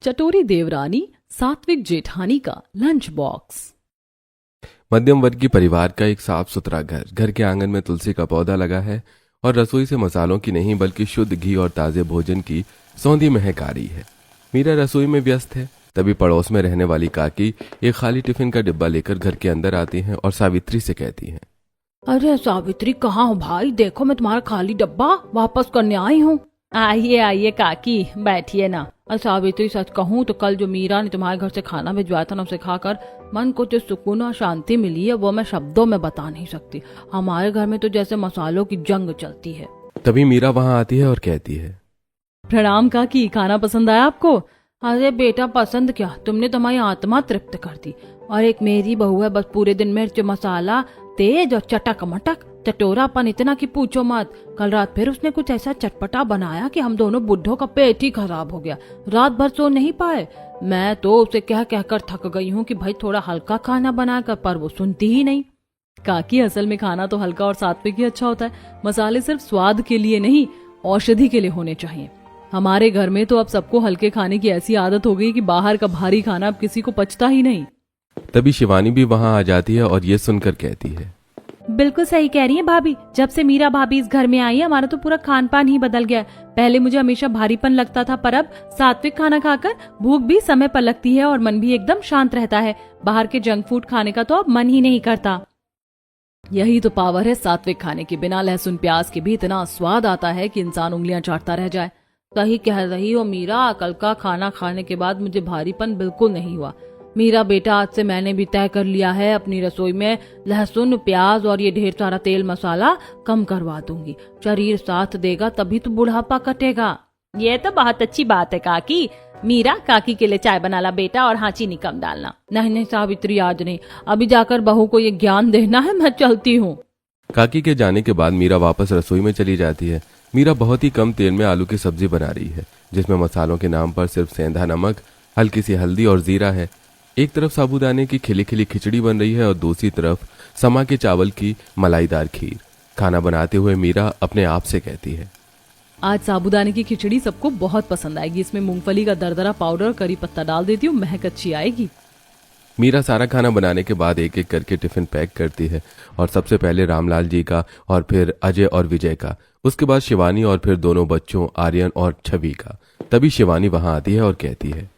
चटोरी देवरानी सात्विक जेठानी का लंच बॉक्स। मध्यम वर्गीय परिवार का एक साफ सुथरा घर के आंगन में तुलसी का पौधा लगा है और रसोई से मसालों की नहीं बल्कि शुद्ध घी और ताजे भोजन की सौंधी महक आ रही है। मीरा रसोई में व्यस्त है। तभी पड़ोस में रहने वाली काकी एक खाली टिफिन का डिब्बा लेकर घर के अंदर आती हैं और सावित्री से कहती हैं, अरे सावित्री, कहाँ हो भाई? देखो मैं तुम्हारा खाली डब्बा वापस करने आई हूँ। आइए आइए काकी, बैठिए ना। सावित्री, सच कहूँ तो कल जो मीरा ने तुम्हारे घर से खाना भिजवाया था ना, उसे खाकर मन को जो सुकून और शांति मिली है वो मैं शब्दों में बता नहीं सकती। हमारे घर में तो जैसे मसालों की जंग चलती है। तभी मीरा वहां आती है और कहती है, प्रणाम काकी, खाना पसंद आया आपको? अरे बेटा, पसंद क्या, तुमने तो हमारी आत्मा तृप्त कर दी। और एक मेरी बहू है, बस पूरे दिन मिर्च मसाला तेज और चटक मटक, चटोरापन इतना कि पूछो मत। कल रात फिर उसने कुछ ऐसा चटपटा बनाया कि हम दोनों बुढ़ों का पेट ही खराब हो गया। रात भर सो नहीं पाए। मैं तो उसे कह कहकर थक गई हूँ कि भाई थोड़ा हल्का खाना बनाकर, पर वो सुनती ही नहीं। काकी, असल में खाना तो हल्का और सात्विक ही अच्छा होता है। मसाले सिर्फ स्वाद के लिए नहीं, औषधि के लिए होने चाहिए। हमारे घर में तो अब सबको हल्के खाने की ऐसी आदत हो गई कि बाहर का भारी खाना अब किसी को पचता ही नहीं। तभी शिवानी भी वहां आ जाती है और ये सुनकर कहती है, बिल्कुल सही कह रही है भाभी। जब से मीरा भाभी इस घर में आई है, हमारा तो पूरा खान पान ही बदल गया है। पहले मुझे हमेशा भारीपन लगता था, पर अब सात्विक खाना खाकर भूख भी समय पर लगती है और मन भी एकदम शांत रहता है। बाहर के जंक फूड खाने का तो अब मन ही नहीं करता। यही तो पावर है सात्विक खाने की। बिना लहसुन प्याज के भी इतना स्वाद आता है कि इंसान उंगलियां चाटता रह जाए। सही कह रही हो मीरा, कल का खाना खाने के बाद मुझे भारीपन बिल्कुल नहीं हुआ। मीरा बेटा, आज से मैंने भी तय कर लिया है अपनी रसोई में लहसुन प्याज और ये ढेर सारा तेल मसाला कम करवा दूंगी। शरीर साथ देगा तभी तो बुढ़ापा कटेगा। ये तो बहुत अच्छी बात है काकी। मीरा, काकी के लिए चाय बना ला बेटा, और हाँ, चीनी कम डालना। नहीं सावित्री, आज नहीं, अभी जाकर बहू को ये ज्ञान देना है। मैं चलती हूँ। काकी के जाने के बाद मीरा वापस रसोई में चली जाती है। मीरा बहुत ही कम तेल में आलू की सब्जी बना रही है, जिसमें मसालों के नाम पर सिर्फ सेंधा नमक, हल्की सी हल्दी और जीरा है। एक तरफ साबूदाने की खिली खिली खिचड़ी बन रही है और दूसरी तरफ समा के चावल की मलाईदार खीर। खाना बनाते हुए मीरा अपने आप से कहती है, आज साबूदाने की खिचड़ी सबको बहुत पसंद आएगी। इसमें मूंगफली का दरदरा पाउडर और करी पत्ता डाल देती हूँ, महक अच्छी आएगी। मीरा सारा खाना बनाने के बाद एक एक करके टिफिन पैक करती है और सबसे पहले रामलाल जी का और फिर अजय और विजय का, उसके बाद शिवानी और फिर दोनों बच्चों आर्यन और छवि का। तभी शिवानी वहां आती है और कहती है,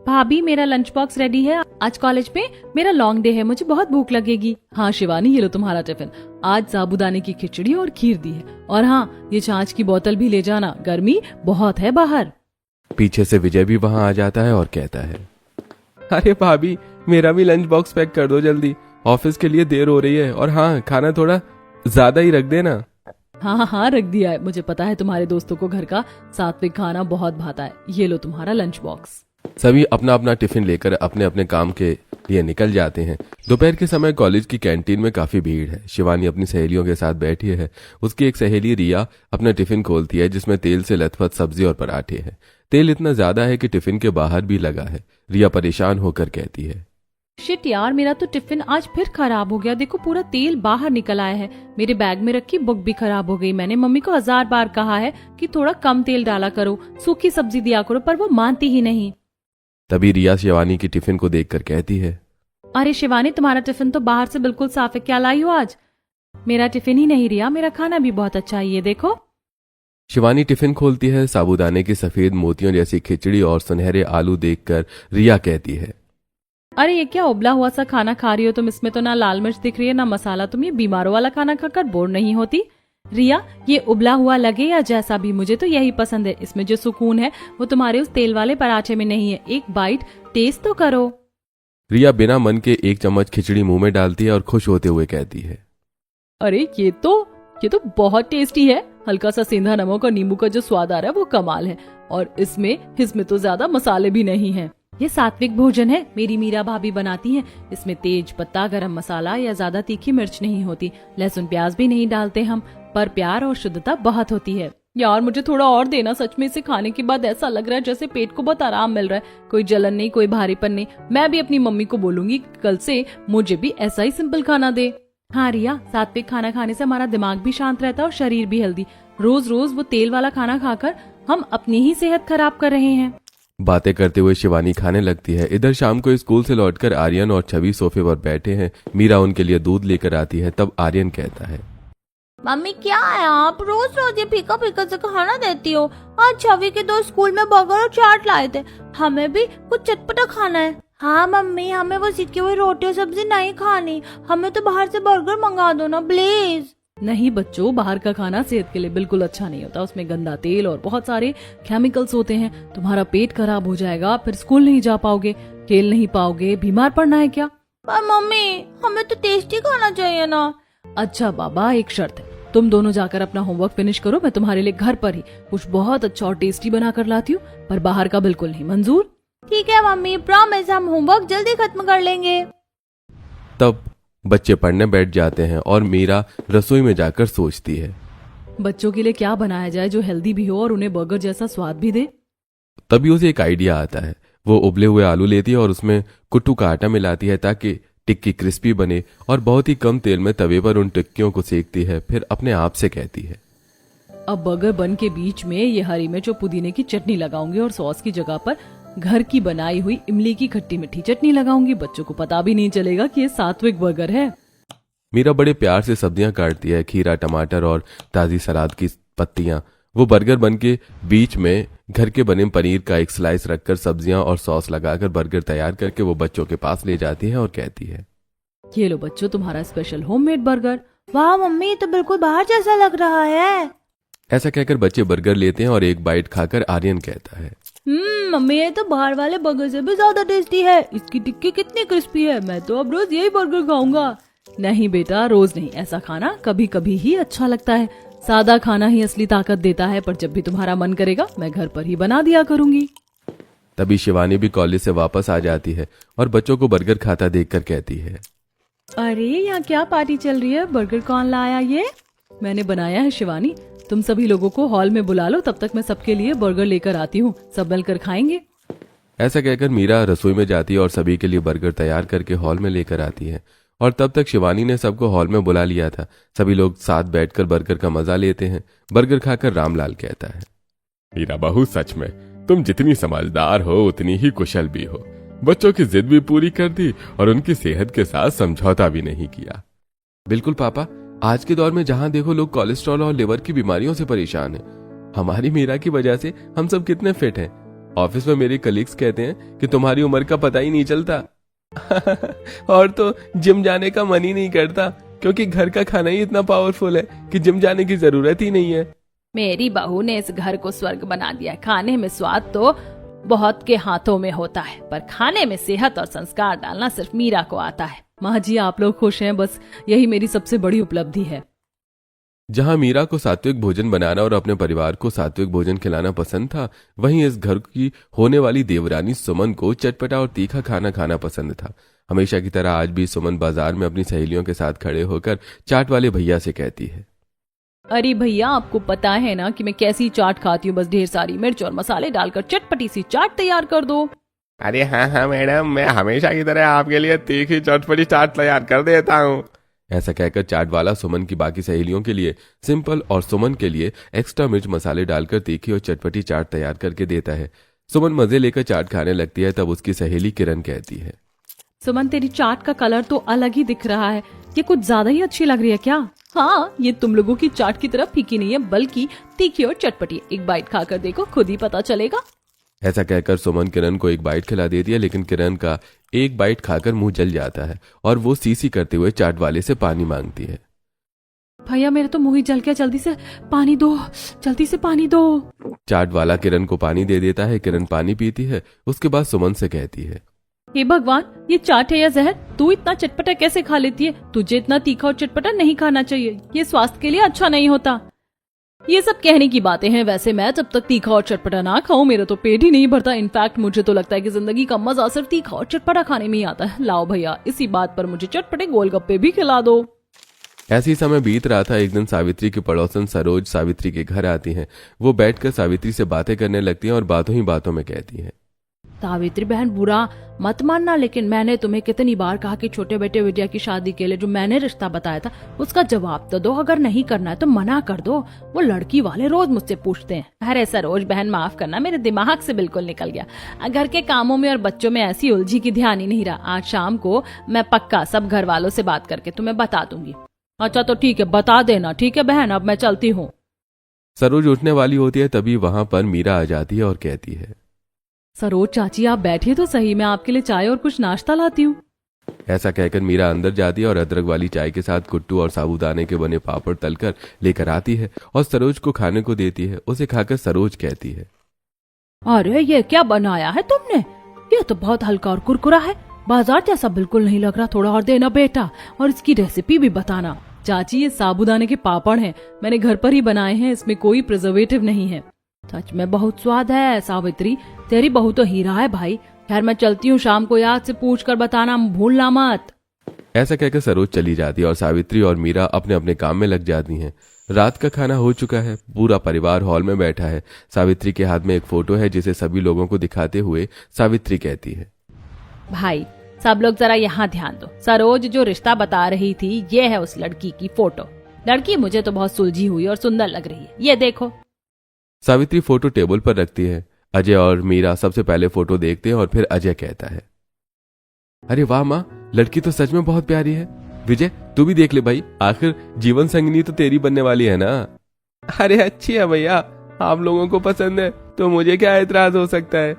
भाभी, मेरा लंच बॉक्स रेडी है। आज कॉलेज में मेरा लॉन्ग डे है, मुझे बहुत भूख लगेगी। हाँ शिवानी, ये लो तुम्हारा टिफिन। आज साबूदाने की खिचड़ी और खीर दी है। और हाँ, ये छाछ की बोतल भी ले जाना, गर्मी बहुत है बाहर। पीछे से विजय भी वहां आ जाता है और कहता है, अरे भाभी, मेरा भी लंच बॉक्स पैक कर दो जल्दी, ऑफिस के लिए देर हो रही है। और हाँ, खाना थोड़ा ज्यादा ही रख देना। हाँ हाँ, रख दिया है। मुझे पता है तुम्हारे दोस्तों को घर का सात्विक खाना बहुत भाता है। ये लो तुम्हारा लंच बॉक्स। सभी अपना अपना टिफिन लेकर अपने अपने काम के लिए निकल जाते हैं। दोपहर के समय कॉलेज की कैंटीन में काफी भीड़ है। शिवानी अपनी सहेलियों के साथ बैठी है। उसकी एक सहेली रिया अपना टिफिन खोलती है, जिसमें तेल से लथपथ सब्जी और पराठे हैं। तेल इतना ज्यादा है कि टिफिन के बाहर भी लगा है। रिया परेशान होकर कहती है, शिट यार, मेरा तो टिफिन आज फिर खराब हो गया। देखो, पूरा तेल बाहर निकल आया है। मेरे बैग में रखी बुक भी खराब हो गई। मैंने मम्मी को 1000 बार कहा है कि थोड़ा कम तेल डाला करो, सूखी सब्जी दिया करो, पर वो मानती ही नहीं। तभी रिया शिवानी की टिफिन को देखकर कहती है, अरे शिवानी, तुम्हारा टिफिन तो बाहर से बिल्कुल साफ है, क्या लाई हो आज? मेरा टिफिन ही नहीं रिया, मेरा खाना भी बहुत अच्छा है, ये देखो। शिवानी टिफिन खोलती है। साबूदाने की सफेद मोतियों जैसी खिचड़ी और सुनहरे आलू देखकर रिया कहती है, अरे ये क्या उबला हुआ सा खाना खा रही हो तुम? इसमें तो ना लाल मिर्च दिख रही है ना मसाला। तुम ये बीमारों वाला खाना खाकर बोर नहीं होती? रिया, ये उबला हुआ लगे या जैसा भी, मुझे तो यही पसंद है। इसमें जो सुकून है वो तुम्हारे उस तेल वाले पराठे में नहीं है। एक बाइट टेस्ट तो करो। रिया बिना मन के एक चम्मच खिचड़ी मुंह में डालती है और खुश होते हुए कहती है, अरे ये तो बहुत टेस्टी है। हल्का सा सेंधा नमक और नींबू का जो स्वाद आ रहा है वो कमाल है। और इसमें तो ज्यादा मसाले भी नहीं है। ये सात्विक भोजन है, मेरी मीरा भाभी बनाती है। इसमें तेज पत्ता, गरम मसाला या ज्यादा तीखी मिर्च नहीं होती। लहसुन प्याज भी नहीं डालते हम, पर प्यार और शुद्धता बहुत होती है। यार मुझे थोड़ा और देना। सच में इसे खाने के बाद ऐसा लग रहा है जैसे पेट को बहुत आराम मिल रहा है। कोई जलन नहीं, कोई भारीपन नहीं। मैं भी अपनी मम्मी को बोलूंगी कल से मुझे भी ऐसा ही सिंपल खाना दे। हाँ रिया, सात्विक खाना खाने से हमारा दिमाग भी शांत रहता है और शरीर भी हेल्दी। रोज रोज वो तेल वाला खाना खाकर हम अपनी ही सेहत खराब कर रहे हैं। बातें करते हुए शिवानी खाने लगती है। इधर शाम को स्कूल से लौटकर आर्यन और छवि सोफे पर बैठे हैं। मीरा उनके लिए दूध लेकर आती है। तब आर्यन कहता है, मम्मी क्या है, आप रोज रोज ये फीका फीका से खाना देती हो। आज छवि के दोस्त स्कूल में बर्गर और चाट लाए थे, हमें भी कुछ चटपटा खाना है। हाँ मम्मी, हमें वो सिक्की हुई रोटी और सब्जी नहीं खानी, हमें तो बाहर से बर्गर मंगा दो ना प्लीज। नहीं बच्चों, बाहर का खाना सेहत के लिए बिल्कुल अच्छा नहीं होता। उसमें गंदा तेल और बहुत सारे केमिकल्स होते हैं। तुम्हारा पेट खराब हो जाएगा, फिर स्कूल नहीं जा पाओगे, खेल नहीं पाओगे, बीमार पड़ना है क्या? पर मम्मी हमें तो टेस्टी खाना चाहिए ना। अच्छा बाबा, एक शर्त है, तुम दोनों जाकर अपना होमवर्क फिनिश करो। मैं तुम्हारे लिए घर पर ही कुछ बहुत अच्छा और टेस्टी बना कर लाती हूँ, पर बाहर का बिल्कुल नहीं। मंजूर? ठीक है मम्मी, प्रॉमिस, हम होमवर्क जल्दी खत्म कर लेंगे। तब बच्चे पढ़ने बैठ जाते हैं और मीरा रसोई में जाकर सोचती है। बच्चों के लिए क्या बनाया जाए जो हेल्दी भी हो और उन्हें बर्गर जैसा स्वाद भी दे। तभी उसे एक आइडिया आता है। वो उबले हुए आलू लेती है और उसमें कुट्टू का आटा मिलाती है ताकि टिक्की क्रिस्पी बने, और बहुत ही कम तेल में तवे पर उन टिक्कियों को सेकती है। फिर अपने आप से कहती है, अब बर्गर बन के बीच में ये हरी मिर्च और पुदीने की चटनी लगाऊंगी और सॉस की जगह पर घर की बनाई हुई इमली की खट्टी मीठी चटनी लगाऊंगी। बच्चों को पता भी नहीं चलेगा कि ये सात्विक बर्गर है। मीरा बड़े प्यार से सब्जियां काटती है, खीरा, टमाटर और ताजी सलाद की पत्तियां। वो बर्गर बन के बीच में घर के बने पनीर का एक स्लाइस रखकर सब्जियां और सॉस लगाकर बर्गर तैयार करके वो बच्चों के पास ले जाती है और कहती है, ये लो बच्चों, तुम्हारा स्पेशल होममेड बर्गर। वाह मम्मी, ये तो बिल्कुल बाहर जैसा लग रहा है। ऐसा कहकर बच्चे बर्गर लेते हैं और एक बाइट खाकर आर्यन कहता है, मम्मी ये तो बाहर वाले बर्गर से भी ज्यादा टेस्टी है। इसकी टिक्की कितनी क्रिस्पी है, मैं तो अब रोज यही बर्गर खाऊंगा। नहीं बेटा, रोज नहीं, ऐसा खाना कभी कभी ही अच्छा लगता है। सादा खाना ही असली ताकत देता है, पर जब भी तुम्हारा मन करेगा मैं घर पर ही बना दिया करूंगी। तभी शिवानी भी कॉलेज से वापस आ जाती है और बच्चों को बर्गर खाता देखकर कहती है, अरे यहाँ क्या पार्टी चल रही है? बर्गर कौन लाया? ये मैंने बनाया है शिवानी। तुम सभी लोगों को हॉल में बुला लो, तब तक मैं सबके लिए बर्गर लेकर आती हूँ, सब मिलकर खाएंगे। ऐसा कहकर मीरा रसोई में जाती है और सभी के लिए बर्गर तैयार करके हॉल में लेकर आती है। और तब तक शिवानी ने सबको हॉल में बुला लिया था। सभी लोग साथ बैठकर बर्गर का मजा लेते हैं। बर्गर खाकर रामलाल कहता है, मीरा बहू, सच में तुम जितनी समझदार हो उतनी ही कुशल भी हो। बच्चों की जिद भी पूरी कर दी और उनकी सेहत के साथ समझौता भी नहीं किया। बिल्कुल पापा, आज के दौर में जहां देखो लोग कोलेस्ट्रॉल और लिवर की बीमारियों से परेशान हैं। हमारी मीरा की वजह से हम सब कितने फिट हैं। ऑफिस में मेरे कलीग्स कहते हैं कि तुम्हारी उम्र का पता ही नहीं चलता। और तो जिम जाने का मन ही नहीं करता, क्योंकि घर का खाना ही इतना पावरफुल है कि जिम जाने की जरूरत ही नहीं है। मेरी बहू ने इस घर को स्वर्ग बना दिया। खाने में स्वाद तो बहुत के हाथों में होता है, पर खाने में सेहत और संस्कार डालना सिर्फ मीरा को आता है। माँ जी, आप लोग खुश हैं, बस यही मेरी सबसे बड़ी उपलब्धि है। जहां मीरा को सात्विक भोजन बनाना और अपने परिवार को सात्विक भोजन खिलाना पसंद था, वहीं इस घर की होने वाली देवरानी सुमन को चटपटा और तीखा खाना खाना पसंद था। हमेशा की तरह आज भी सुमन बाजार में अपनी सहेलियों के साथ खड़े होकर चाट वाले भैया से कहती है, अरे भैया, आपको पता है ना कि मैं कैसी चाट खाती हूँ? बस ढेर सारी मिर्च और मसाले डालकर चटपटी सी चाट तैयार कर दो। अरे हाँ मैडम, मैं हमेशा की तरह आपके लिए तीखी चटपटी चाट तैयार कर देता हूँ। ऐसा कहकर चाट वाला सुमन की बाकी सहेलियों के लिए सिंपल और सुमन के लिए एक्स्ट्रा मिर्च मसाले डालकर तीखी और चटपटी चाट तैयार करके देता है। सुमन मजे लेकर चाट खाने लगती है। तब उसकी सहेली किरण कहती है, सुमन, तेरी चाट का कलर तो अलग ही दिख रहा है, ये कुछ ज्यादा ही अच्छी लग रही है क्या? हाँ, ये तुम लोगों की चाट की तरफ फीकी नहीं है, बल्कि तीखी और चटपटी। एक बाइट खाकर देखो, खुद ही पता चलेगा। ऐसा कहकर सुमन किरण को एक बाइट खिला देती है, लेकिन किरण का एक बाइट खाकर मुंह जल जाता है और वो सीसी करते हुए चाट वाले से पानी मांगती है। भैया, मेरे तो मुंह ही जल गया, जल्दी से पानी दो, जल्दी से पानी दो। चाट वाला किरण को पानी दे देता है। किरण पानी पीती है। उसके बाद सुमन से कहती है, हे भगवान, ये चाट है या जहर? तू इतना चटपटा कैसे खा लेती है? तुझे इतना तीखा और चटपटा नहीं खाना चाहिए, ये स्वास्थ्य के लिए अच्छा नहीं होता। ये सब कहने की बातें हैं। वैसे मैं जब तक तीखा और चटपटा ना खाऊं, मेरा तो पेट ही नहीं भरता। इनफैक्ट मुझे तो लगता है कि जिंदगी का मजा सिर्फ तीखा और चटपटा खाने में ही आता है। लाओ भैया, इसी बात पर मुझे चटपटे गोलगप्पे भी खिला दो। ऐसी समय बीत रहा था। एक दिन सावित्री की पड़ोसन सरोज सावित्री के घर आती हैं। वो बैठकर सावित्री से बातें करने लगती हैं और बातों ही बातों में कहती हैं, सावित्री बहन बुरा मत मानना, लेकिन मैंने तुम्हें कितनी बार कहा कि छोटे बेटे विजय की शादी के लिए जो मैंने रिश्ता बताया था उसका जवाब तो दो, अगर नहीं करना है तो मना कर दो। वो लड़की वाले रोज मुझसे पूछते हैं। अरे सरोज बहन माफ करना, मेरे दिमाग से बिल्कुल निकल गया। घर के कामों में और बच्चों में ऐसी उलझी की ध्यान ही नहीं रहा। आज शाम को मैं पक्का सब घर वालों से बात करके तुम्हें बता दूंगी। अच्छा तो ठीक है, बता देना। ठीक है बहन, अब मैं चलती हूँ। सरोज उठने वाली होती है, तभी वहां पर मीरा आ जाती है और कहती है, सरोज चाची आप बैठिए तो सही, मैं आपके लिए चाय और कुछ नाश्ता लाती हूँ। ऐसा कहकर मीरा अंदर जाती है और अदरक वाली चाय के साथ कुट्टू और साबूदाने के बने पापड़ तलकर लेकर आती है और सरोज को खाने को देती है। उसे खाकर सरोज कहती है, अरे ये क्या बनाया है तुमने? ये तो बहुत हल्का और कुरकुरा है, बाजार जैसा बिल्कुल नहीं लग रहा। थोड़ा और देना बेटा, और इसकी रेसिपी भी बताना। चाची ये साबूदाने के पापड़ हैं, मैंने घर पर ही बनाए हैं, इसमें कोई प्रिजर्वेटिव नहीं है। सच में बहुत स्वाद है सावित्री, तेरी बहू तो हीरा है भाई। खैर मैं चलती हूँ, शाम को याद से पूछ कर बताना, भूलना मत। ऐसा कहकर सरोज चली जाती है और सावित्री और मीरा अपने अपने काम में लग जाती हैं। रात का खाना हो चुका है, पूरा परिवार हॉल में बैठा है। सावित्री के हाथ में एक फोटो है जिसे सभी लोगों को दिखाते हुए सावित्री कहती है, भाई सब लोग जरा यहाँ ध्यान दो, सरोज जो रिश्ता बता रही थी ये है उस लड़की की फोटो। लड़की मुझे तो बहुत सुलझी हुई और सुंदर लग रही है, ये देखो। सावित्री फोटो टेबल पर रखती है। अजय और मीरा सबसे पहले फोटो देखते हैं और फिर अजय कहता है, अरे वाह माँ, लड़की तो सच में बहुत प्यारी है। विजय तू भी देख ले भाई, आखिर जीवन संगिनी तो तेरी बनने वाली है ना। अरे अच्छी है भैया, आप लोगों को पसंद है तो मुझे क्या एतराज हो सकता है।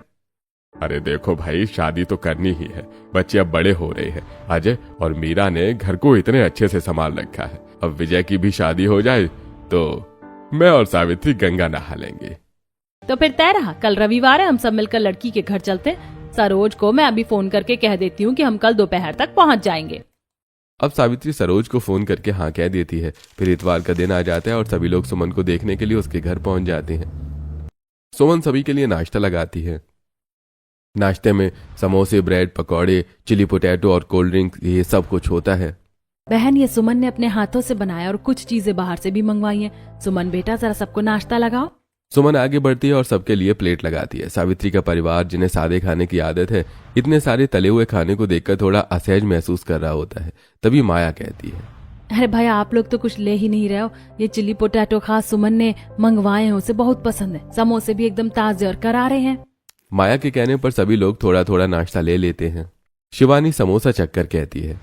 अरे देखो भाई, शादी तो करनी ही है, बच्चे अब बड़े हो रहे हैं। अजय और मीरा ने घर को इतने अच्छे से संभाल रखा है, अब विजय की भी शादी हो जाए तो मैं और सावित्री गंगा नहा लेंगे। तो फिर तय रहा, कल रविवार है, हम सब मिलकर लड़की के घर चलते हैं। सरोज को मैं अभी फोन करके कह देती हूँ कि हम कल दोपहर तक पहुँच जाएंगे। अब सावित्री सरोज को फोन करके हाँ कह देती है। फिर इतवार का दिन आ जाता है और सभी लोग सुमन को देखने के लिए उसके घर पहुंच जाते हैं। सुमन सभी के लिए नाश्ता लगाती है। नाश्ते में समोसे, ब्रेड, पकौड़े, चिली पोटैटो और कोल्ड ड्रिंक, ये सब कुछ होता है। बहन ये सुमन ने अपने हाथों से बनाया और कुछ चीजें बाहर से भी मंगवाई हैं। सुमन बेटा जरा सबको नाश्ता लगाओ। सुमन आगे बढ़ती है और सबके लिए प्लेट लगाती है। सावित्री का परिवार, जिन्हें सादे खाने की आदत है, इतने सारे तले हुए खाने को देखकर थोड़ा असहज महसूस कर रहा होता है। तभी माया कहती है, अरे भाई आप लोग तो कुछ ले ही नहीं रहे हो, ये चिली पोटैटो खास सुमन ने मंगवाए हैं, उसे बहुत पसंद है। समोसे भी एकदम ताजे और करारे हैं। माया के कहने पर सभी लोग थोड़ा थोड़ा नाश्ता ले लेते हैं। शिवानी समोसा चखकर कहती है,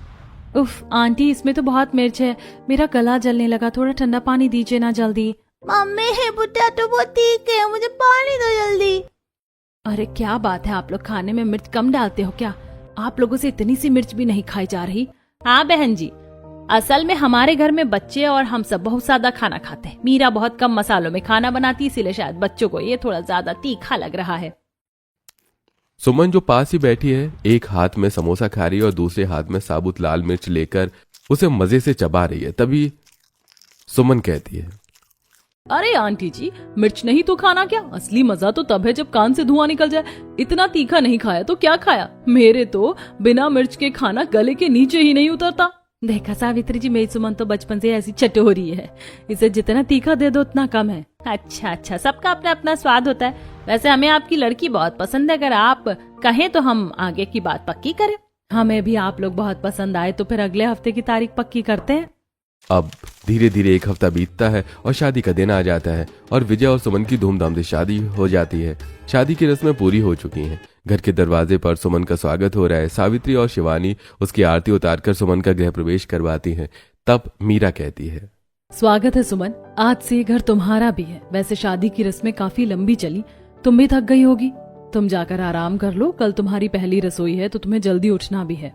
उफ आंटी इसमें तो बहुत मिर्च है, मेरा गला जलने लगा, थोड़ा ठंडा पानी दीजिए ना जल्दी। मम्मी पोटैटो बहुत तीख है, मुझे पानी दो जल्दी। अरे क्या बात है, आप लोग खाने में मिर्च कम डालते हो क्या? आप लोगों से इतनी सी मिर्च भी नहीं खाई जा रही। हाँ बहन जी, असल में हमारे घर में बच्चे और हम सब बहुत सादा खाना खाते हैं। मीरा बहुत कम मसालों में खाना बनाती, इसीलिए शायद बच्चों को ये थोड़ा ज्यादा तीखा लग रहा है। सुमन जो पास ही बैठी है, एक हाथ में समोसा खा रही है और दूसरे हाथ में साबुत लाल मिर्च लेकर उसे मजे से चबा रही है। तभी सुमन कहती है, अरे आंटी जी, मिर्च नहीं तो खाना क्या? असली मजा तो तब है जब कान से धुआं निकल जाए। इतना तीखा नहीं खाया तो क्या खाया? मेरे तो बिना मिर्च के खाना गले के नीचे ही नहीं उतरता। देखा सावित्री जी, मेरी सुमन तो बचपन से ऐसी चटोरी है, इसे जितना तीखा दे दो उतना कम है। अच्छा, सबका अपना अपना स्वाद होता है। वैसे हमें आपकी लड़की बहुत पसंद है, अगर आप कहें तो हम आगे की बात पक्की करें। हमें भी आप लोग बहुत पसंद आए तो फिर अगले हफ्ते की तारीख पक्की करते हैं। अब धीरे धीरे एक हफ्ता बीतता है और शादी का दिन आ जाता है और विजय और सुमन की धूमधाम से शादी हो जाती है। शादी की रस्में पूरी हो चुकी हैं। घर के दरवाजे पर सुमन का स्वागत हो रहा है। सावित्री और शिवानी उसकी आरती उतारकर सुमन का गृह प्रवेश करवाती हैं। तब मीरा कहती है, स्वागत है सुमन, आज से ये घर तुम्हारा भी है। वैसे शादी की रस्में काफी लंबी चली, तुम भी थक गई होगी। तुम जाकर आराम कर लो, कल तुम्हारी पहली रसोई है तो तुम्हें जल्दी उठना भी है।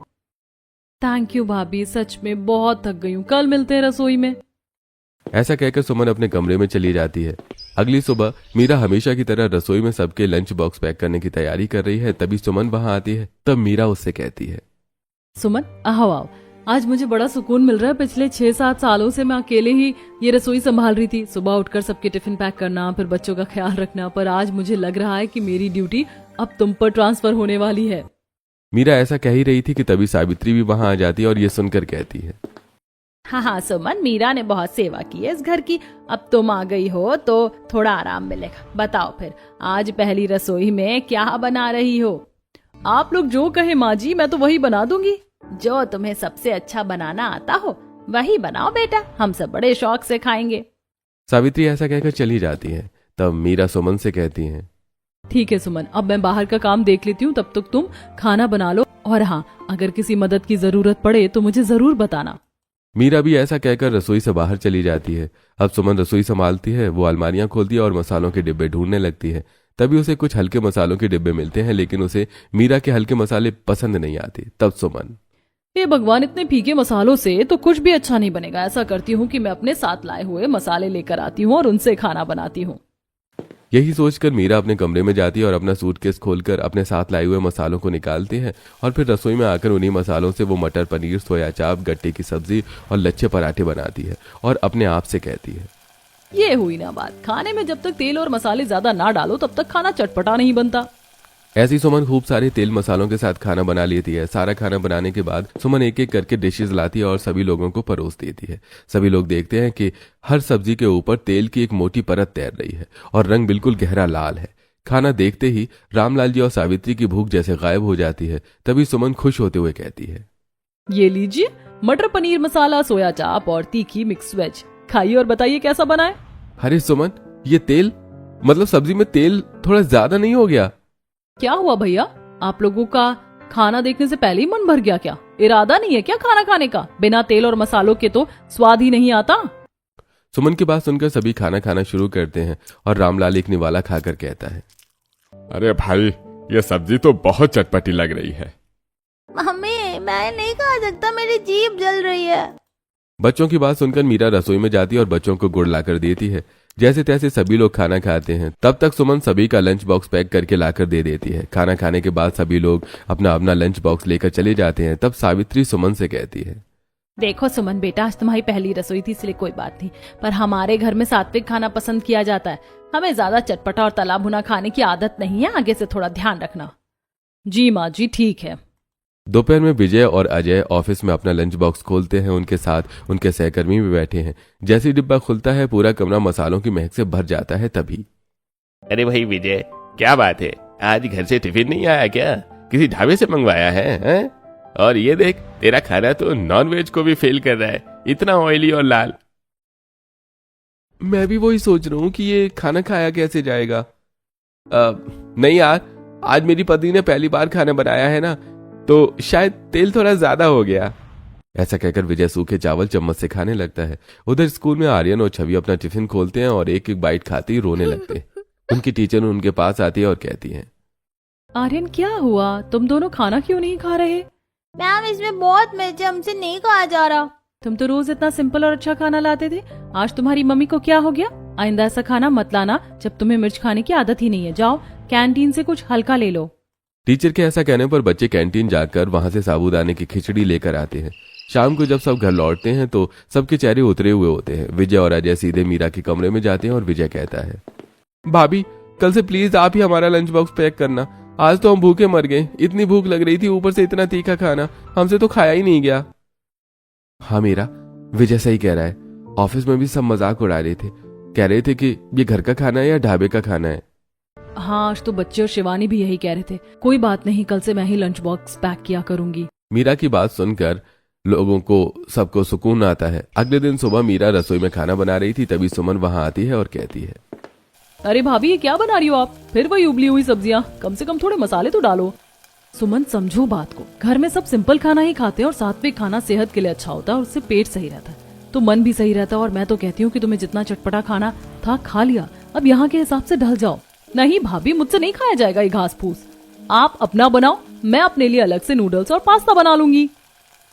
थैंक यू भाभी, सच में बहुत थक गई हूँ, कल मिलते हैं रसोई में। ऐसा कहकर सुमन अपने कमरे में चली जाती है। अगली सुबह मीरा हमेशा की तरह रसोई में सबके लंच बॉक्स पैक करने की तैयारी कर रही है। तभी सुमन वहां आती है। तब मीरा उससे कहती है, सुमन आओ, आज मुझे बड़ा सुकून मिल रहा है। पिछले 6-7 सालों से मैं अकेले ही ये रसोई संभाल रही थी, सुबह उठकर सबके टिफिन पैक करना, फिर बच्चों का ख्याल रखना। पर आज मुझे लग रहा है कि मेरी ड्यूटी अब तुम पर ट्रांसफर होने वाली है। मीरा ऐसा कह ही रही थी कि तभी सावित्री भी वहां आ जाती है और ये सुनकर कहती है, हाँ सुमन, मीरा ने बहुत सेवा की है इस घर की, अब तुम आ गई हो तो थोड़ा आराम मिलेगा। बताओ फिर आज पहली रसोई में क्या बना रही हो? आप लोग जो कहे माँ जी मैं तो वही बना दूंगी। जो तुम्हें सबसे अच्छा बनाना आता हो वही बनाओ बेटा, हम सब बड़े शौक से खाएंगे। सावित्री ऐसा कहकर चली जाती है। तब मीरा सुमन से कहती है, ठीक है सुमन, अब मैं बाहर का काम देख लेती हूँ, तब तक तुम खाना बना लो। और हाँ, अगर किसी मदद की जरूरत पड़े तो मुझे जरूर बताना। मीरा भी ऐसा कहकर रसोई से बाहर चली जाती है। अब सुमन रसोई संभालती है। वो अलमारियां खोलती है और मसालों के डिब्बे ढूंढने लगती है। तभी उसे कुछ हल्के मसालों के डिब्बे मिलते हैं, लेकिन उसे मीरा के हल्के मसाले पसंद नहीं आते। तब सुमन, हे भगवान, इतने फीके मसालों से तो कुछ भी अच्छा नहीं बनेगा। ऐसा करती हूँ कि मैं अपने साथ लाए हुए मसाले लेकर आती हूँ और उनसे खाना बनाती हूँ। यही सोचकर मीरा अपने कमरे में जाती है और अपना सूटकेस खोलकर अपने साथ लाए हुए मसालों को निकालती है और फिर रसोई में आकर उन्हीं मसालों से वो मटर पनीर, सोया चाप, गट्टे की सब्जी और लच्छे पराठे बनाती है और अपने आप से कहती है, ये हुई ना बात, खाने में जब तक तेल और मसाले ज्यादा ना डालो तब तक खाना चटपटा नहीं बनता। ऐसी सुमन खूब सारे तेल मसालों के साथ खाना बना लेती है। सारा खाना बनाने के बाद सुमन एक एक करके डिशेस लाती है और सभी लोगों को परोस देती है। सभी लोग देखते हैं कि हर सब्जी के ऊपर तेल की एक मोटी परत तैर रही है और रंग बिल्कुल गहरा लाल है। खाना देखते ही रामलाल जी और सावित्री की भूख जैसे गायब हो जाती है। तभी सुमन खुश होते हुए कहती है, ये लीजिए मटर पनीर मसाला, सोया चाप और तीखी मिक्स वेज, खाइए और बताइए कैसा बना है। अरे सुमन, ये तेल, मतलब सब्जी में तेल थोड़ा ज्यादा नहीं हो गया? क्या हुआ भैया, आप लोगों का खाना देखने से पहले ही मन भर गया क्या? इरादा नहीं है क्या खाना खाने का? बिना तेल और मसालों के तो स्वाद ही नहीं आता। सुमन की बात सुनकर सभी खाना खाना शुरू करते हैं और रामलाल एक निवाला खाकर कहता है, अरे भाई, ये सब्जी तो बहुत चटपटी लग रही है। मम्मी मैं नहीं खा सकता, मेरी जीभ जल रही है। बच्चों की बात सुनकर मीरा रसोई में जाती है और बच्चों को गुड़ लाकर देती है। जैसे तैसे सभी लोग खाना खाते हैं। तब तक सुमन सभी का लंच बॉक्स पैक करके लाकर दे देती है। खाना खाने के बाद सभी लोग अपना अपना लंच बॉक्स लेकर चले जाते हैं। तब सावित्री सुमन से कहती है, देखो सुमन बेटा, आज तुम्हारी पहली रसोई थी इसलिए कोई बात नहीं, पर हमारे घर में सात्विक खाना पसंद किया जाता है। हमें ज्यादा चटपटा और तला भुना खाने की आदत नहीं है, आगे से थोड़ा ध्यान रखना। जी माँ जी, ठीक है। दोपहर में विजय और अजय ऑफिस में अपना लंच बॉक्स खोलते हैं। उनके साथ उनके सहकर्मी भी बैठे हैं। जैसे ही डिब्बा खुलता है पूरा कमरा मसालों की महक से भर जाता है। तभी, अरे भाई विजय, क्या बात है, आज घर से टिफिन नहीं आया क्या? किसी ढाबे से मंगवाया है, हैं? और ये देख, तेरा खाना तो नॉन वेज को भी फेल कर रहा है, इतना ऑयली और लाल। मैं भी वही सोच रहा हूँ कि ये खाना खाया कैसे जाएगा। नहीं यार, आज मेरी पत्नी ने पहली बार खाना बनाया है ना, तो शायद तेल थोड़ा ज्यादा हो गया। ऐसा कहकर विजय सूखे चावल चम्मच से खाने लगता है। उधर स्कूल में आर्यन और छवि अपना टिफिन खोलते हैं और एक एक बाइट खाते ही रोने लगते हैं। उनकी टीचर उनके पास आती है और कहती है, आर्यन क्या हुआ, तुम दोनों खाना क्यों नहीं खा रहे? मैम इसमें बहुत मिर्च है, हमसे नहीं खाया जा रहा। तुम तो रोज इतना सिंपल और अच्छा खाना लाते थे, आज तुम्हारी मम्मी को क्या हो गया? आइंदा ऐसा खाना मत लाना जब तुम्हें मिर्च खाने की आदत ही नहीं है। जाओ कैंटीन से कुछ हल्का ले लो। टीचर के ऐसा कहने पर बच्चे कैंटीन जाकर वहां से साबूदाने की खिचड़ी लेकर आते हैं। शाम को जब सब घर लौटते हैं तो सबके चेहरे उतरे हुए होते हैं। विजय और अजय सीधे मीरा के कमरे में जाते हैं और विजय कहता है, भाभी कल से प्लीज आप ही हमारा लंच बॉक्स पैक करना। आज तो हम भूखे मर गए, इतनी भूख लग रही थी, ऊपर से इतना तीखा खाना, हमसे तो खाया ही नहीं गया। हाँ मीरा, विजय सही कह रहा है। ऑफिस में भी सब मजाक उड़ा रहे थे, कह रहे थे कि ये घर का खाना है या ढाबे का खाना है। हाँ, आज तो बच्चे और शिवानी भी यही कह रहे थे। कोई बात नहीं, कल से मैं ही लंच बॉक्स पैक किया करूंगी। मीरा की बात सुनकर लोगों को सबको सुकून आता है। अगले दिन सुबह मीरा रसोई में खाना बना रही थी, तभी सुमन वहां आती है और कहती है, अरे भाभी ये क्या बना रही हो आप? फिर वही उबली हुई सब्जियां, कम से कम थोड़े मसाले तो डालो। सुमन समझो बात को, घर में सब सिंपल खाना ही खाते हैं और सात्विक खाना सेहत के लिए अच्छा होता है और उससे पेट सही रहता है, तो मन भी सही रहता है। और मैं तो कहती हूँ कि तुम्हें जितना चटपटा खाना था खा लिया, अब यहाँ के हिसाब से ढल जाओ। नहीं भाभी, मुझसे नहीं खाया जाएगा ये घास फूस। आप अपना बनाओ, मैं अपने लिए अलग से नूडल्स और पास्ता बना लूंगी।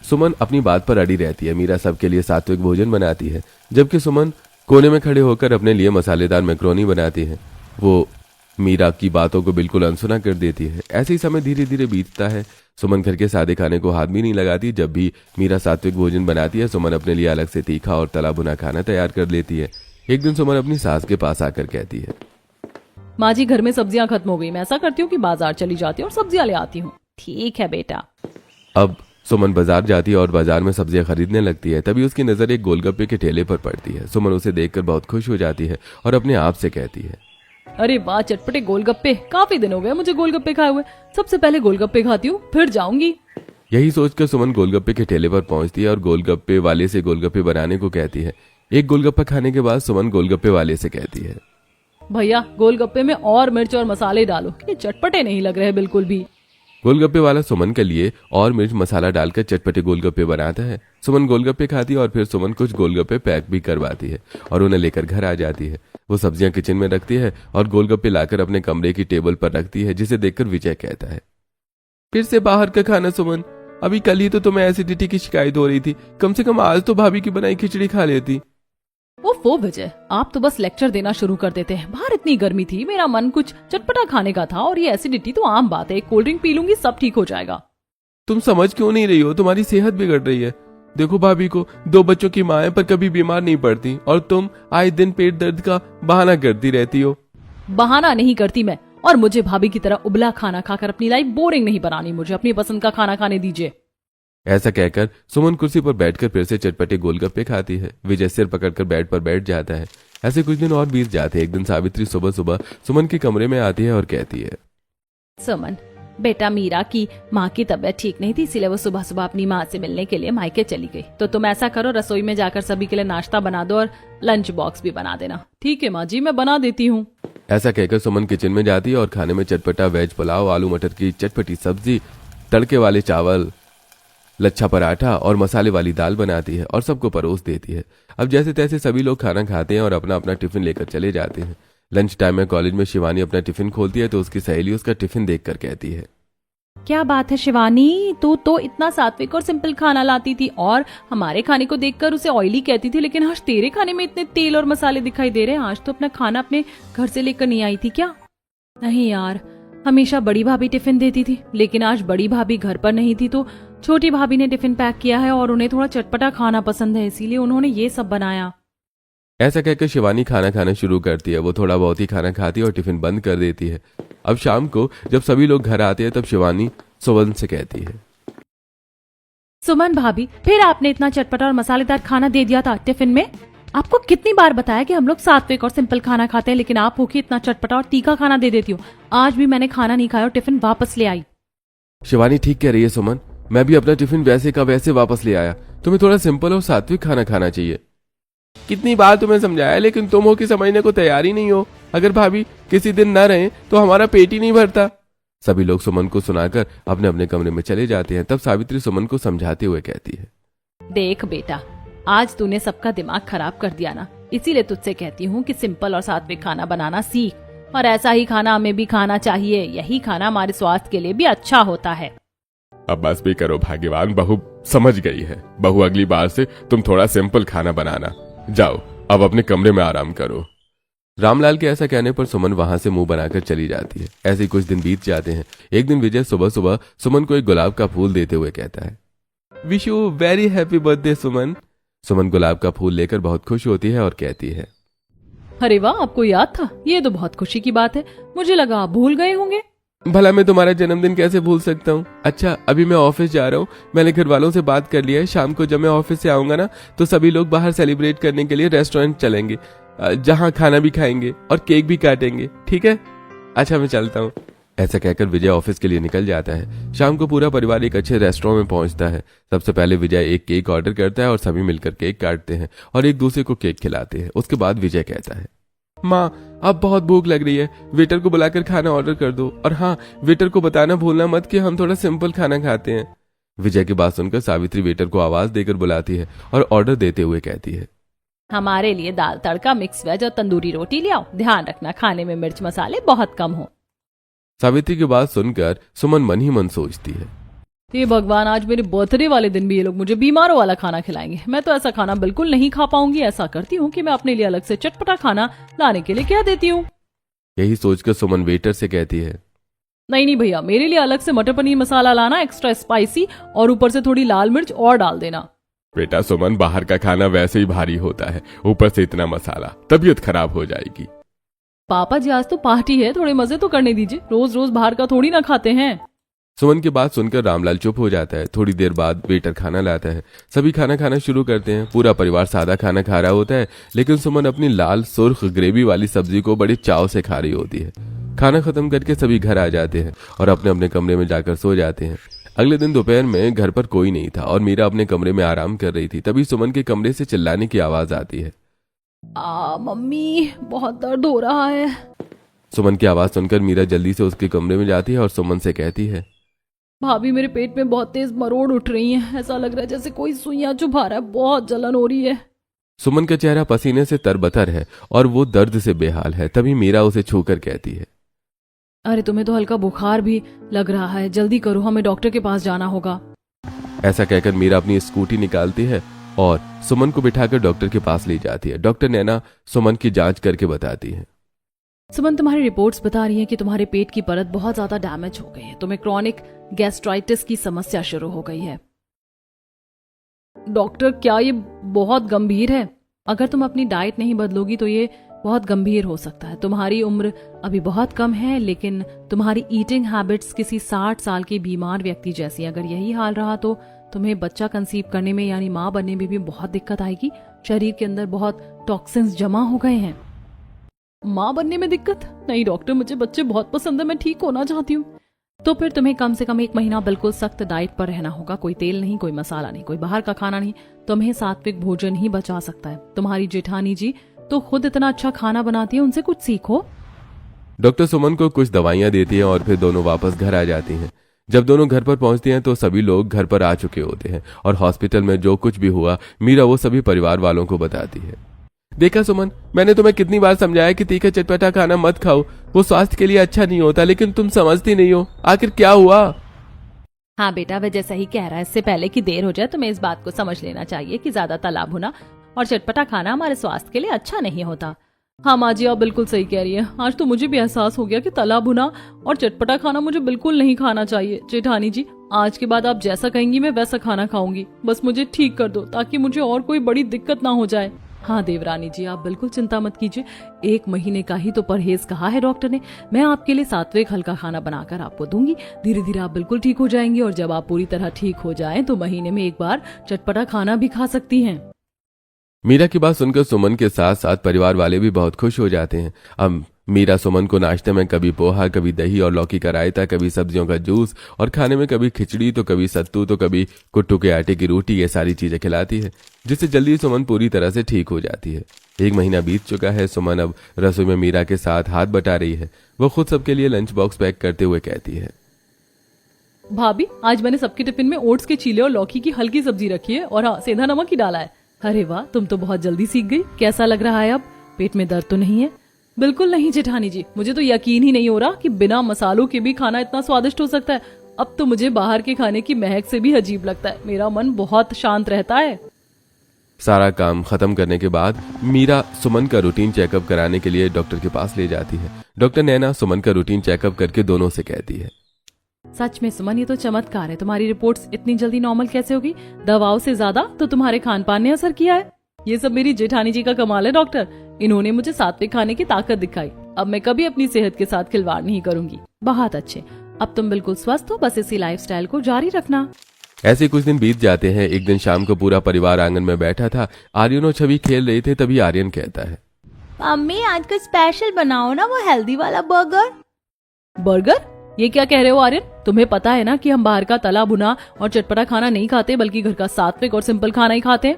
सुमन अपनी बात पर अड़ी रहती है। मीरा सबके लिए सात्विक भोजन बनाती है, जबकि सुमन कोने में खड़े होकर अपने लिए मसालेदार मैक्रोनी बनाती है। वो मीरा की बातों को बिल्कुल अनसुना कर देती है। ऐसे ही समय धीरे धीरे बीतता है। सुमन घर के सादे खाने को हाथ भी नहीं लगाती। जब भी मीरा सात्विक भोजन बनाती है, सुमन अपने लिए अलग से तीखा और तला भुना खाना तैयार कर लेती है। एक दिन सुमन अपनी सास के पास आकर कहती है, माँ जी घर में सब्जियां खत्म हो गई, मैं ऐसा करती हूँ कि बाजार चली जाती हूँ और सब्जियां ले आती हूँ। ठीक है बेटा। अब सुमन बाजार जाती है और बाजार में सब्जियां खरीदने लगती है। तभी उसकी नजर एक गोलगप्पे के ठेले पर पड़ती है। सुमन उसे देखकर बहुत खुश हो जाती है और अपने आप से कहती है, अरे वाह, चटपटे गोलगप्पे। काफी दिन हो गए मुझे गोलगप्पे खाए हुए। सबसे पहले गोलगप्पे खाती हूँ, फिर जाऊंगी। यही सोचकर सुमन गोलगप्पे के ठेले पर पहुंचती है और गोलगप्पे वाले से गोलगप्पे बनाने को कहती है। एक गोलगप्पा खाने के बाद सुमन गोलगप्पे वाले से कहती है, भैया गोलगप्पे में और मिर्च और मसाले डालो, ये चटपटे नहीं लग रहे बिल्कुल भी। गोलगप्पे वाला सुमन के लिए और मिर्च मसाला डालकर चटपटे गोलगप्पे बनाता है। सुमन गोलगप्पे खाती है और फिर सुमन कुछ गोलगप्पे पैक भी करवाती है और उन्हें लेकर घर आ जाती है। वो सब्जियां किचन में रखती है और गोलगप्पे लाकर अपने कमरे की टेबल पर रखती है, जिसे देखकर विजय कहता है, फिर से बाहर का खाना सुमन, अभी कल ही तो तुम्हें एसिडिटी की शिकायत हो रही थी, कम से कम आज तो भाभी की बनाई खिचड़ी खा लेती। वो विजय, आप तो बस लेक्चर देना शुरू कर देते हैं। बाहर इतनी गर्मी थी, मेरा मन कुछ चटपटा खाने का था और ये एसिडिटी तो आम बात है। एक कोल्ड ड्रिंक पी लूंगी, सब ठीक हो जाएगा। तुम समझ क्यों नहीं रही हो? तुम्हारी सेहत बिगड़ रही है। देखो भाभी को 2 बच्चों की माँ है पर कभी बीमार नहीं पड़ती और तुम आए दिन पेट दर्द का बहाना करती रहती हो। बहाना नहीं करती मैं, और मुझे भाभी की तरह उबला खाना खाकर अपनी लाइफ बोरिंग नहीं बनानी। मुझे अपनी पसंद का खाना खाने दीजिए। ऐसा कहकर सुमन कुर्सी पर बैठकर फिर से चटपटे गोलगप्पे खाती है। विजय सिर पकड़कर बेड पर बैठ जाता है। ऐसे कुछ दिन और बीत जाते हैं। एक दिन सावित्री सुबह सुबह सुमन के कमरे में आती है और कहती है, सुमन बेटा, मीरा की माँ की तबीयत ठीक नहीं थी, इसीलिए वो सुबह सुबह अपनी माँ से मिलने के लिए मायके चली गई। तो तुम ऐसा करो, रसोई में जाकर सभी के लिए नाश्ता बना दो और लंच बॉक्स भी बना देना। ठीक है माँ जी, मैं बना देती हूँ। ऐसा कहकर सुमन किचन में जाती है और खाने में चटपटा वेज पुलाव, आलू मटर की चटपटी सब्जी, तड़के वाले चावल, लच्छा पराठा और मसाले वाली दाल बनाती है और सबको परोस देती है। अब जैसे तैसे सभी लोग खाना खाते हैं और अपना अपना टिफिन लेकर चले जाते हैं। लंच टाइम में कॉलेज में शिवानी अपना टिफिन खोलती है तो उसकी सहेली उसका टिफिन देखकर कहती है, क्या बात है शिवानी, तू तो इतना सात्विक और सिंपल खाना लाती थी और हमारे खाने को देखकर उसे ऑयली कहती थी, लेकिन आज तेरे खाने में इतने तेल और मसाले दिखाई दे रहे हैं। आज तो अपना खाना अपने घर से लेकर नहीं आई थी क्या? नहीं यार, हमेशा बड़ी भाभी टिफिन देती थी, लेकिन आज बड़ी भाभी घर पर नहीं थी तो छोटी भाभी ने टिफिन पैक किया है और उन्हें थोड़ा चटपटा खाना पसंद है, इसीलिए उन्होंने ये सब बनाया। ऐसा कहकर शिवानी खाना खाना शुरू करती है। वो थोड़ा बहुत ही खाना खाती है और टिफिन बंद कर देती है। अब शाम को जब सभी लोग घर आते हैं तब शिवानी सुमन से कहती है, सुमन भाभी, फिर आपने इतना चटपटा और मसालेदार खाना दे दिया था टिफिन में। आपको कितनी बार बताया कि हम लोग सात्विक और सिंपल खाना खाते हैं, लेकिन आप होके इतना चटपटा और तीखा खाना दे देती हो। आज भी मैंने खाना नहीं खाया और टिफिन वापस ले आई। शिवानी ठीक कह रही है सुमन, मैं भी अपना टिफिन वैसे का वैसे वापस ले आया। तुम्हें थोड़ा सिंपल और सात्विक खाना खाना चाहिए। कितनी बार तुम्हें समझाया, लेकिन तुम हो कि समझने को तैयार ही नहीं हो। अगर भाभी किसी दिन न रहे तो हमारा पेट ही नहीं भरता। सभी लोग सुमन को सुनाकर अपने अपने कमरे में चले जाते हैं। तब सावित्री सुमन को समझाते हुए कहती है, देख बेटा, आज तूने सबका दिमाग खराब कर दिया ना, इसीलिए तुझसे कहती हूँ कि सिंपल और सात्विक खाना बनाना सीख, और ऐसा ही खाना हमें भी खाना चाहिए। यही खाना हमारे स्वास्थ्य के लिए भी अच्छा होता है। अब बस भी करो भाग्यवान, बहू समझ गई है। बहू अगली बार से तुम थोड़ा सिंपल खाना बनाना। जाओ अब अपने कमरे में आराम करो। रामलाल के ऐसा कहने पर सुमन वहां से मुंह बनाकर चली जाती है। ऐसे कुछ दिन बीत जाते हैं। एक दिन विजय सुबह सुबह सुमन को एक गुलाब का फूल देते हुए कहता है, wish you very happy birthday Suman. Suman गुलाब का फूल लेकर बहुत खुश होती है और कहती है, अरे वाह, आपको याद था, ये तो बहुत खुशी की बात है। मुझे लगा आप भूल गए होंगे। भला मैं तुम्हारा जन्मदिन कैसे भूल सकता हूँ। अच्छा, अभी मैं ऑफिस जा रहा हूँ। मैंने घर वालों से बात कर लिया है। शाम को जब मैं ऑफिस से आऊंगा ना तो सभी लोग बाहर सेलिब्रेट करने के लिए रेस्टोरेंट चलेंगे, जहाँ खाना भी खाएंगे और केक भी काटेंगे। ठीक है? अच्छा, मैं चलता हूँ। ऐसा कहकर विजय ऑफिस के लिए निकल जाता है। शाम को पूरा परिवार एक अच्छे रेस्टोरेंट में पहुंचता है। सबसे पहले विजय एक केक ऑर्डर करता है और सभी मिलकर केक काटते हैं और एक दूसरे को केक खिलाते हैं। उसके बाद विजय कहता है, माँ अब बहुत भूख लग रही है, वेटर को बुलाकर खाना ऑर्डर कर दो, और हाँ, वेटर को बताना भूलना मत कि हम थोड़ा सिंपल खाना खाते हैं। विजय की बात सुनकर सावित्री वेटर को आवाज देकर बुलाती है और ऑर्डर देते हुए कहती है, हमारे लिए दाल तड़का, मिक्स वेज और तंदूरी रोटी ले आओ। ध्यान रखना खाने में मिर्च मसाले बहुत कम हो। सावित्री की बात सुनकर सुमन मन ही मन सोचती है, हे भगवान, आज मेरे बर्थडे वाले दिन भी ये लोग मुझे बीमारों वाला खाना खिलाएंगे। मैं तो ऐसा खाना बिल्कुल नहीं खा पाऊंगी। ऐसा करती हूँ कि मैं अपने लिए अलग से चटपटा खाना लाने के लिए कह देती हूँ। यही सोचकर सुमन वेटर से कहती है, नहीं भैया, मेरे लिए अलग से मटर पनीर मसाला लाना, एक्स्ट्रा स्पाइसी, और ऊपर से थोड़ी लाल मिर्च और डाल देना। बेटा सुमन, बाहर का खाना वैसे ही भारी होता है, ऊपर से इतना मसाला, तबीयत खराब हो जाएगी। पापा जी, आज तो पार्टी है, थोड़े मजे तो करने दीजिए। रोज रोज बाहर का थोड़ी ना खाते हैं। सुमन की बात सुनकर रामलाल चुप हो जाता है। थोड़ी देर बाद वेटर खाना लाता है। सभी खाना खाना शुरू करते हैं। पूरा परिवार सादा खाना खा रहा होता है, लेकिन सुमन अपनी लाल सुर्ख ग्रेवी वाली सब्जी को बड़ी चाव से खा रही होती है। खाना खत्म करके सभी घर आ जाते हैं और अपने अपने कमरे में जाकर सो जाते हैं। अगले दिन दोपहर में घर पर कोई नहीं था और मीरा अपने कमरे में आराम कर रही थी। तभी सुमन के कमरे से चिल्लाने की आवाज आती है। मम्मी, बहुत दर्द हो रहा है। सुमन की आवाज सुनकर मीरा जल्दी से उसके कमरे में जाती है और सुमन से कहती है, भाभी मेरे पेट में बहुत तेज मरोड़ उठ रही है। ऐसा लग रहा है जैसे कोई सुइयां चुभा रहा है। बहुत जलन हो रही है। सुमन का चेहरा पसीने से तरबतर है और वो दर्द से बेहाल है। तभी मीरा उसे छूकर कहती है, अरे तुम्हें तो हल्का बुखार भी लग रहा है, जल्दी करो, हमें डॉक्टर के पास जाना होगा। ऐसा कहकर मीरा अपनी स्कूटी निकालती है और सुमन को बिठाकर डॉक्टर के पास ले जाती है। डॉक्टर नैना सुमन की जांच करके बताती है, सुमन, तुम्हारी रिपोर्ट्स बता रही हैं कि तुम्हारे पेट की परत बहुत ज्यादा डैमेज हो गई है। तुम्हें क्रॉनिक गैस्ट्राइटिस की समस्या शुरू हो गई है। डॉक्टर, क्या ये बहुत गंभीर है? अगर तुम अपनी डाइट नहीं बदलोगी तो ये बहुत गंभीर हो सकता है। तुम्हारी उम्र अभी बहुत कम है, लेकिन तुम्हारी ईटिंग हैबिट्स किसी 60 साल के बीमार व्यक्ति जैसी। अगर यही हाल रहा तो तुम्हें बच्चा कंसीव करने में यानी माँ बनने में भी बहुत दिक्कत आएगी। शरीर के अंदर बहुत टॉक्सिन्स जमा हो गए हैं। माँ बनने में दिक्कत? नहीं डॉक्टर, मुझे बच्चे बहुत पसंद है, मैं ठीक होना चाहती हूँ। तो फिर तुम्हें कम से कम 1 महीना बिल्कुल सख्त डाइट पर रहना होगा। कोई तेल नहीं, कोई मसाला नहीं, कोई बाहर का खाना नहीं। तुम्हें सात्विक भोजन ही बचा सकता है। तुम्हारी जेठानी जी तो खुद इतना अच्छा खाना बनाती है, उनसे कुछ सीखो। डॉक्टर सुमन को कुछ दवाइयां देती है और फिर दोनों वापस घर आ जाती हैं। जब दोनों घर पर पहुंचती हैं तो सभी लोग घर पर आ चुके होते हैं और हॉस्पिटल में जो कुछ भी हुआ मीरा वो सभी परिवार वालों को बताती है। देखा सुमन, मैंने तुम्हें कितनी बार समझाया कि तीखा चटपटा खाना मत खाओ, वो स्वास्थ्य के लिए अच्छा नहीं होता, लेकिन तुम समझती नहीं हो। आखिर क्या हुआ? हाँ बेटा, वह जैसा ही कह रहा है। इससे पहले कि देर हो जाए तुम्हें इस बात को समझ लेना चाहिए कि ज्यादा तला भुना और चटपटा खाना हमारे स्वास्थ्य के लिए अच्छा नहीं होता। हाँ माँ जी, आप बिल्कुल सही कह रही है। आज तो मुझे भी एहसास हो गया कि तला भुना और चटपटा खाना मुझे बिल्कुल नहीं खाना चाहिए। जेठानी जी, आज के बाद आप जैसा कहेंगी मैं वैसा खाना खाऊंगी। बस मुझे ठीक कर दो ताकि मुझे और कोई बड़ी दिक्कत ना हो जाए। हाँ देवरानी जी, आप बिल्कुल चिंता मत कीजिए। 1 महीने का ही तो परहेज कहा है डॉक्टर ने। मैं आपके लिए सात्विक हल्का खाना बनाकर आपको दूंगी। धीरे धीरे आप बिल्कुल ठीक हो जाएंगे और जब आप पूरी तरह ठीक हो जाएं तो महीने में 1 बार चटपटा खाना भी खा सकती हैं। मीरा की बात सुनकर सुमन के साथ साथ परिवार वाले भी बहुत खुश हो जाते हैं। अब मीरा सुमन को नाश्ते में कभी पोहा, कभी दही और लौकी का रायता, कभी सब्जियों का जूस और खाने में कभी खिचड़ी तो कभी सत्तू तो कभी कुट्टू के आटे की रोटी, ये सारी चीजें खिलाती है, जिससे जल्दी सुमन पूरी तरह से ठीक हो जाती है। 1 महीना बीत चुका है। सुमन अब रसोई में मीरा के साथ हाथ बटा रही है। वो खुद सबके लिए लंच बॉक्स पैक करते हुए कहती है, भाभी, आज मैंने सबके टिफिन में ओट्स के चीले और लौकी की हल्की सब्जी रखी है और हाँ, सेंधा नमक ही डाला है। अरे वाह, तुम तो बहुत जल्दी सीख गई। कैसा लग रहा है अब? पेट में दर्द तो नहीं है? बिल्कुल नहीं जेठानी जी, मुझे तो यकीन ही नहीं हो रहा कि बिना मसालों के भी खाना इतना स्वादिष्ट हो सकता है। अब तो मुझे बाहर के खाने की महक से भी अजीब लगता है। मेरा मन बहुत शांत रहता है। सारा काम खत्म करने के बाद मीरा सुमन का रूटीन चेकअप कराने के लिए डॉक्टर के पास ले जाती है। डॉक्टर नैना सुमन का रूटीन चेकअप करके दोनों से कहती है, सच में सुमन, ये तो चमत्कार है। तुम्हारी रिपोर्ट्स इतनी जल्दी नॉर्मल कैसे होगी? दवाओं से ज्यादा तो तुम्हारे खान पान ने असर किया है। ये सब मेरी जेठानी जी का कमाल है डॉक्टर। इन्होंने मुझे सात्विक खाने की ताकत दिखाई। अब मैं कभी अपनी सेहत के साथ खिलवाड़ नहीं करूंगी। बहुत अच्छे, अब तुम बिल्कुल स्वस्थ हो। बस इसी लाइफस्टाइल को जारी रखना। ऐसे कुछ दिन बीत जाते हैं। एक दिन शाम को पूरा परिवार आंगन में बैठा था। आर्यन और छवि खेल रहे थे। तभी आर्यन कहता है, मम्मी आज का स्पेशल बनाओ ना, वो हेल्दी वाला बर्गर। बर्गर? ये क्या कह रहे हो आर्यन? तुम्हें पता है ना कि हम बाहर का तला भुना और चटपटा खाना नहीं खाते, बल्कि घर का सात्विक और सिंपल खाना ही खाते हैं।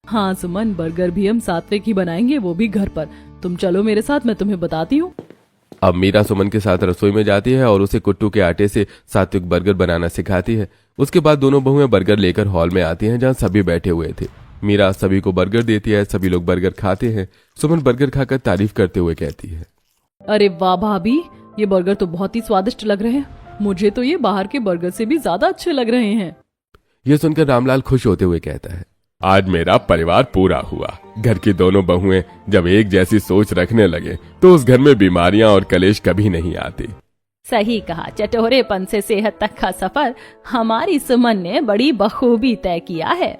हाँ सुमन, बर्गर भी हम सात्विक ही बनाएंगे, वो भी घर पर। तुम चलो मेरे साथ, मैं तुम्हें बताती हूँ। अब मीरा सुमन के साथ रसोई में जाती है और उसे कुट्टू के आटे से सात्विक बर्गर बनाना सिखाती है। उसके बाद दोनों बहुएं बर्गर लेकर हॉल में आती हैं जहाँ सभी बैठे हुए थे। मीरा सभी को बर्गर देती है। सभी लोग बर्गर खाते हैं। सुमन बर्गर खाकर तारीफ करते हुए कहती है, अरे वाह भाभी, ये बर्गर तो बहुत ही स्वादिष्ट लग रहे हैं। मुझे तो ये बाहर के बर्गर से भी ज्यादा अच्छे लग रहे हैं। यह सुनकर रामलाल खुश होते हुए कहता है, आज मेरा परिवार पूरा हुआ। घर की दोनों बहुएं जब एक जैसी सोच रखने लगे तो उस घर में बीमारियां और कलेश कभी नहीं आती। सही कहा, चटोरेपन से सेहत तक का सफर हमारी सुमन ने बड़ी बखूबी तय किया है।